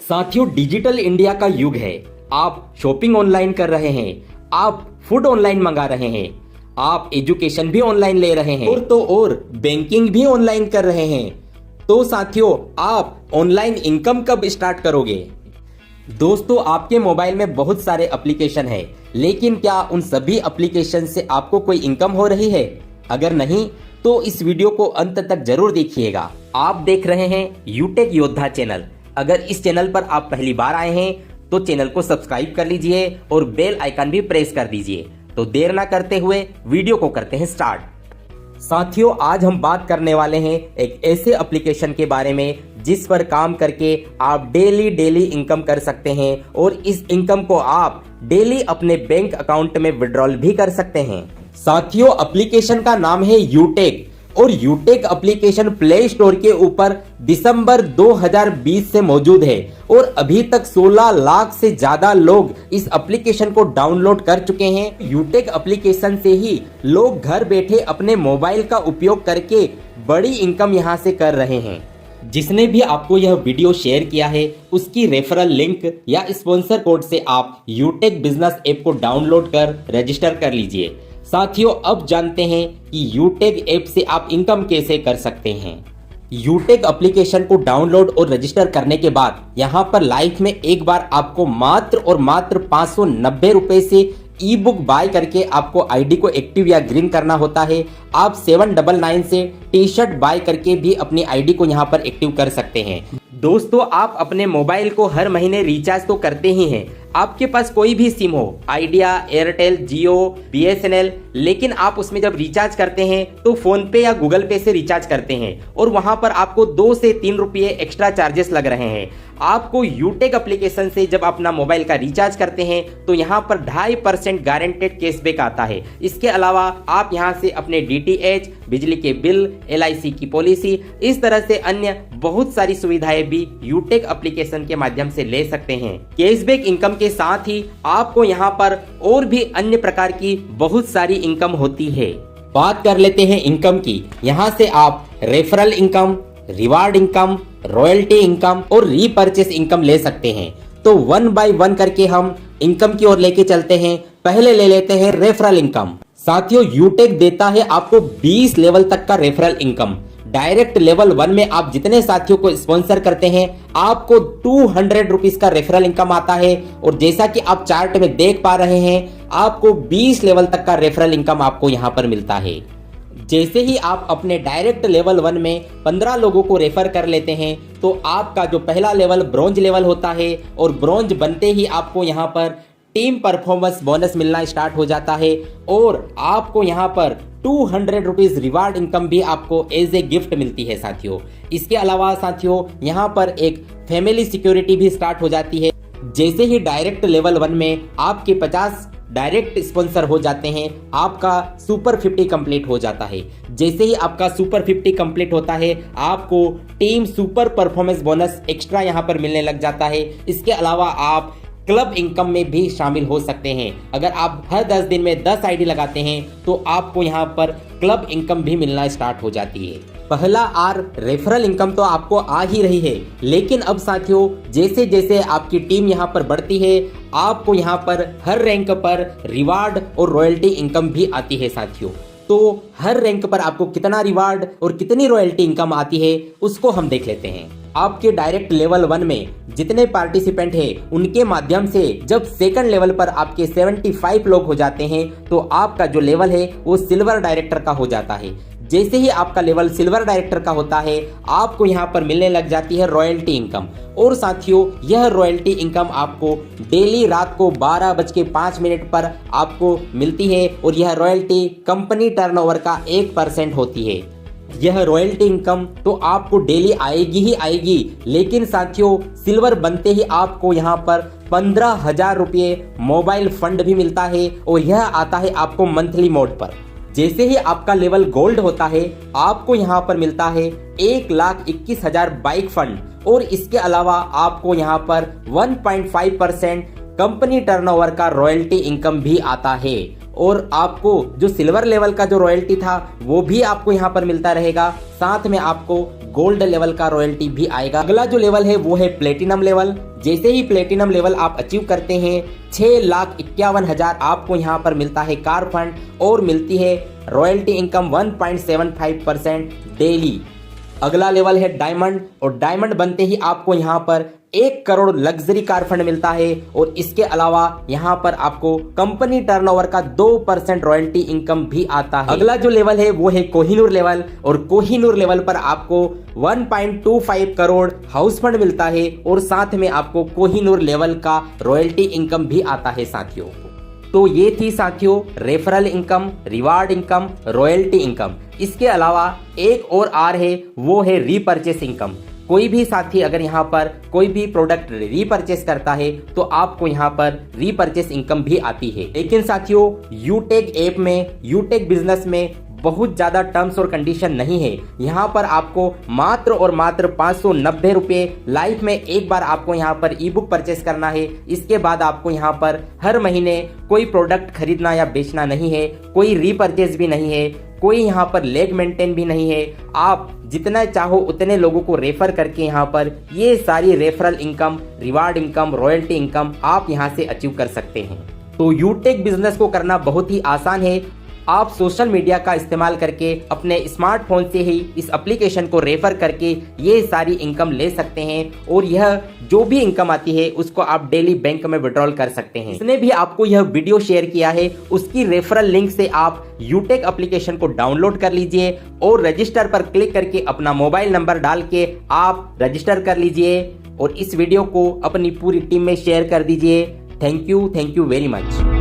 साथियों, digital India का युग है। आप शॉपिंग ऑनलाइन कर रहे हैं, आप फूड ऑनलाइन मंगा रहे हैं, आप एजुकेशन भी ऑनलाइन ले रहे हैं और बैंकिंग भी ऑनलाइन कर रहे हैं। तो साथियों, आप ऑनलाइन इनकम कब स्टार्ट करोगे? दोस्तों, आपके मोबाइल में बहुत सारे एप्लीकेशन है, लेकिन क्या उन सभी एप्लीकेशन से आपको कोई इनकम हो रही है? अगर नहीं तो इस वीडियो को अंत तक जरूर देखिएगा। आप देख रहे हैं यूटेक योद्धा चैनल। अगर इस चैनल पर आप पहली बार आए हैं तो चैनल को सब्सक्राइब कर लीजिए और बेल आइकन भी प्रेस कर दीजिए। तो देर ना करते हुए वीडियो को करते हैं स्टार्ट। साथियों, आज हम बात करने वाले हैं एक ऐसे एप्लीकेशन के बारे में जिस पर काम करके आप डेली इनकम कर सकते हैं और इस इनकम को आप डेली अपने बैंक अकाउंट में विड्रॉल भी कर सकते हैं। साथियों, एप्लीकेशन का नाम है यूटेक और यूटेक एप्लीकेशन प्ले स्टोर के ऊपर दिसंबर 2020 से मौजूद है और अभी तक 16 लाख से ज्यादा लोग इस एप्लीकेशन को डाउनलोड कर चुके हैं। यूटेक एप्लीकेशन से ही लोग घर बैठे अपने मोबाइल का उपयोग करके बड़ी इनकम यहां से कर रहे हैं। जिसने भी आपको यह वीडियो शेयर किया है उसकी रेफरल लिंक या स्पॉन्सर कोड से आप यूटेक बिजनेस ऐप को डाउनलोड कर रजिस्टर कर लीजिए। साथियों, अब जानते हैं कि यूटेक ऐप से आप इनकम कैसे कर सकते हैं। यूटेक एप्लीकेशन को डाउनलोड और रजिस्टर करने के बाद यहाँ पर लाइफ में एक बार आपको मात्र और मात्र 590 रुपए से ई बुक बाय करके आपको आईडी को एक्टिव या ग्रीन करना होता है। आप 799 से टी शर्ट बाय करके भी अपनी आईडी को यहाँ पर एक्टिव कर सकते हैं। दोस्तों, आप अपने मोबाइल को हर महीने रिचार्ज तो करते ही हैं। आपके पास कोई भी सिम हो, आइडिया, एयरटेल, जियो, बीएसएनएल, लेकिन आप उसमें जब रिचार्ज करते हैं तो फोन पे या गूगल पे से रिचार्ज करते हैं और वहां पर आपको 2 से 3 रुपये एक्स्ट्रा चार्जेस लग रहे हैं। आपको यूटेक एप्लीकेशन से जब अपना मोबाइल का रिचार्ज करते हैं तो यहाँ पर 2.5% गारंटेड कैशबैक आता है। इसके अलावा आप यहाँ से अपने डीटीएच, बिजली के बिल, एलआईसी की पॉलिसी, इस तरह से अन्य बहुत सारी सुविधाएं भी यूटेक एप्लीकेशन के माध्यम से ले सकते हैं। कैशबैक इनकम के साथ ही आपको यहाँ पर और भी अन्य प्रकार की बहुत सारी इनकम होती है। बात कर लेते हैं इनकम की। यहाँ से आप referral income, reward income, royalty income और रीपरचेस इनकम ले सकते हैं। तो 1 बाय 1 करके हम इनकम की ओर लेके चलते हैं। पहले ले लेते हैं रेफरल इनकम। साथियों, यूटेक देता है आपको 20 लेवल तक का रेफरल इनकम। डायरेक्ट लेवल 1 में आप जितने साथियों को स्पॉन्सर करते हैं आपको 200 रुपीज का रेफरल इनकम आता है और जैसा कि आप चार्ट में देख पा रहे हैं आपको 20 लेवल तक का रेफरल इनकम आपको यहां पर मिलता है। जैसे ही आप अपने डायरेक्ट लेवल 1 में 15 लोगों को रेफर कर लेते हैं तो आपका जो पहला लेवल ब्रॉन्ज लेवल होता है और ब्रॉन्ज बनते ही आपको यहाँ पर टीम परफॉर्मेंस बोनस मिलना स्टार्ट हो जाता है और आपको यहाँ पर 200 रुपीज रिवार्ड इनकम भी आपको एज ए गिफ्ट मिलती है। साथियों, इसके अलावा साथियों यहाँ पर एक फैमिली सिक्योरिटी भी स्टार्ट हो जाती है। जैसे ही डायरेक्ट लेवल 1 में आपके 50 डायरेक्ट स्पॉन्सर हो जाते हैं आपका सुपर 50 कंप्लीट हो जाता है। जैसे ही आपका सुपर 50 कंप्लीट होता है आपको team super performance bonus extra यहाँ पर मिलने लग जाता है। इसके अलावा आप क्लब इनकम में भी शामिल हो सकते हैं। अगर आप हर 10 दिन में 10 आईडी लगाते हैं तो आपको यहाँ पर क्लब इनकम भी मिलना स्टार्ट हो जाती है। पहला आर रेफरल इनकम तो आपको आ ही रही है, लेकिन अब साथियों जैसे जैसे आपकी टीम यहाँ पर बढ़ती है आपको यहाँ पर हर रैंक पर रिवार्ड और रॉयल्टी इनकम भी आती है। साथियों, तो हर रैंक पर आपको कितना रिवार्ड और कितनी रॉयल्टी इनकम आती है उसको हम देख लेते हैं। आपके डायरेक्ट लेवल 1 में जितने पार्टिसिपेंट हैं उनके माध्यम से जब सेकंड लेवल पर आपके 75 लोग हो जाते हैं तो आपका जो लेवल है वो सिल्वर डायरेक्टर का हो जाता है। जैसे ही आपका लेवल सिल्वर डायरेक्टर का होता है आपको यहाँ पर मिलने लग जाती है रॉयल्टी इनकम। और साथियों, यह रॉयल्टी इनकम आपको डेली रात को 12:05 पर आपको मिलती है और यह रॉयल्टी कंपनी टर्नओवर का 1% होती है। यह रॉयल्टी इनकम तो आपको डेली आएगी ही आएगी, लेकिन साथियों सिल्वर बनते ही आपको यहाँ पर 15,000 रुपये मोबाइल फंड भी मिलता है और यह आता है आपको मंथली मोड पर। जैसे ही आपका लेवल गोल्ड होता है आपको यहाँ पर मिलता है 1,21,000 बाइक फंड और इसके अलावा आपको यहाँ पर 1.5% कंपनी टर्नओवर का रॉयल्टी इनकम भी आता है। और आपको जो सिल्वर लेवल का जो रॉयल्टी था वो भी आपको यहाँ पर मिलता रहेगा, साथ में आपको गोल्ड लेवल का रॉयल्टी भी आएगा। अगला जो लेवल है वो है प्लेटिनम लेवल, जैसे ही प्लेटिनम लेवल आप अचीव करते हैं 6,51,000 आपको यहाँ पर मिलता है कार फंड और मिलती है रॉयल्टी इनकम 1.75% डेली। अगला लेवल है डायमंड और डायमंड बनते ही आपको यहाँ पर 1 करोड़ लग्जरी कार फंड मिलता है और इसके अलावा यहाँ पर आपको कंपनी टर्नओवर का 2% रॉयल्टी इनकम भी आता है। अगला जो लेवल है वो है कोहिनूर लेवल और कोहिनूर लेवल पर आपको 1.25 करोड़ हाउस फंड मिलता है और साथ में आपको कोहिनूर लेवल का रॉयल्टी इनकम भी आता है साथियों। तो ये थी साथियों referral income, reward income, royalty income. इसके अलावा एक और आर है, वो है रीपरचेस इनकम। कोई भी साथी अगर यहाँ पर कोई भी प्रोडक्ट रीपरचेस करता है तो आपको यहाँ पर रीपरचेस इनकम भी आती है। लेकिन साथियों यूटेक ऐप में, यूटेक बिजनेस में बहुत ज्यादा टर्म्स और कंडीशन नहीं है। यहाँ पर आपको मात्र और मात्र 590 रुपये लाइफ में एक बार आपको यहाँ पर ई बुक परचेस करना है। इसके बाद आपको यहाँ पर हर महीने कोई प्रोडक्ट खरीदना या बेचना नहीं है, कोई रीपरचेस भी नहीं है, कोई यहाँ पर लेग मेंटेन भी नहीं है। आप जितना चाहो उतने लोगों को रेफर करके यहाँ पर ये सारी referral income, reward income, royalty income आप यहाँ से अचीव कर सकते हैं। तो यूटेक बिजनेस को करना बहुत ही आसान है। आप सोशल मीडिया का इस्तेमाल करके अपने स्मार्टफोन से ही इस एप्लीकेशन को रेफर करके ये सारी इनकम ले सकते हैं और यह जो भी इनकम आती है उसको आप डेली बैंक में विड्रॉल कर सकते हैं। इसने भी आपको यह वीडियो शेयर किया है, उसकी रेफरल लिंक से आप यूटेक एप्लीकेशन को डाउनलोड कर लीजिए और रजिस्टर पर क्लिक करके अपना मोबाइल नंबर डाल के आप रजिस्टर कर लीजिए और इस वीडियो को अपनी पूरी टीम में शेयर कर दीजिए। Thank you very much.